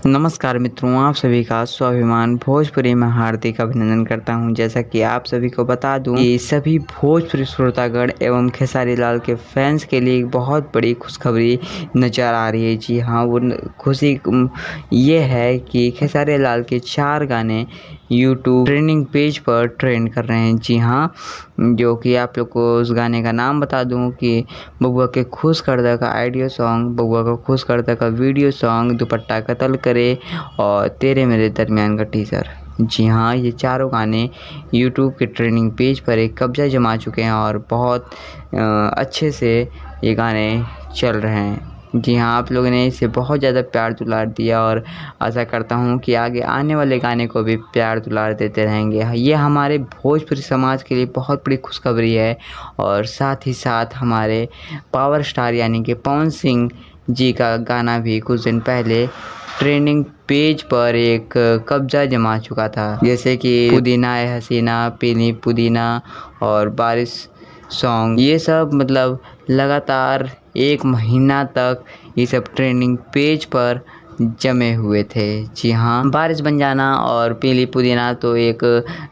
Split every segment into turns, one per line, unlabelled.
नमस्कार मित्रों, आप सभी का स्वाभिमान भोजपुरी में हार्दिक अभिनंदन करता हूं। जैसा कि आप सभी को बता दूं कि सभी भोजपुरी श्रोतागण एवं खेसारी लाल के फैंस के लिए एक बहुत बड़ी खुशखबरी नज़र आ रही है। जी हां, वो खुशी ये है कि खेसारी लाल के 4 गाने यूट्यूब ट्रेंडिंग पेज पर ट्रेंड कर रहे हैं। जी हाँ, जो कि आप लोग को उस गाने का नाम बता दूं कि बबुआ के खुश कर दा का ऑडियो सॉन्ग, बबुआ को खुश कर दा का वीडियो सॉन्ग, दुपट्टा कतल करे और तेरे मेरे दरमियान का टीज़र। जी हाँ, ये चारों गाने यूट्यूब के ट्रेंडिंग पेज पर एक कब्जा जमा चुके हैं और बहुत अच्छे से ये गाने चल रहे हैं। जी हाँ, आप लोगों ने इसे बहुत ज़्यादा प्यार दुलार दिया और आशा करता हूँ कि आगे आने वाले गाने को भी प्यार दुलार देते रहेंगे। ये हमारे भोजपुरी समाज के लिए बहुत बड़ी खुशखबरी है और साथ ही साथ हमारे पावर स्टार यानी कि पवन सिंह जी का गाना भी कुछ दिन पहले ट्रेंडिंग पेज पर एक कब्जा जमा चुका था, जैसे कि पुदीना ए हसीना, पीली पुदीना और बारिश सॉन्ग। ये सब मतलब लगातार 1 महीना तक ये सब ट्रेंडिंग पेज पर जमे हुए थे। जी हाँ, बारिश बन जाना और पीली पुदीना तो एक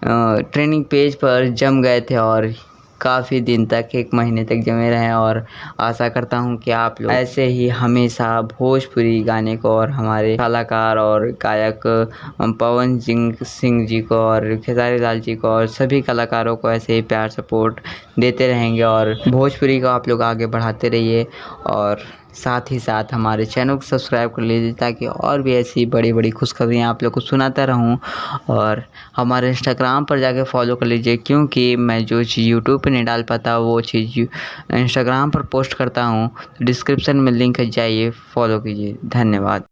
ट्रेंडिंग पेज पर जम गए थे और काफ़ी दिन तक 1 महीने तक जमे रहे। और आशा करता हूँ कि आप लोग ऐसे ही हमेशा भोजपुरी गाने को और हमारे कलाकार और गायक पवन सिंह जी को और खेसारी लाल जी को और सभी कलाकारों को ऐसे ही प्यार सपोर्ट देते रहेंगे और भोजपुरी को आप लोग आगे बढ़ाते रहिए। और साथ ही साथ हमारे चैनल को सब्सक्राइब कर लीजिए ताकि और भी ऐसी बड़ी खुशखबरियाँ आप लोग को सुनाता रहूं। और हमारे इंस्टाग्राम पर जाके फॉलो कर लीजिए, क्योंकि मैं जो चीज़ यूट्यूब पे नहीं डाल पाता वो चीज़ इंस्टाग्राम पर पोस्ट करता हूं। डिस्क्रिप्शन में लिंक है, जाइए फॉलो कीजिए। धन्यवाद।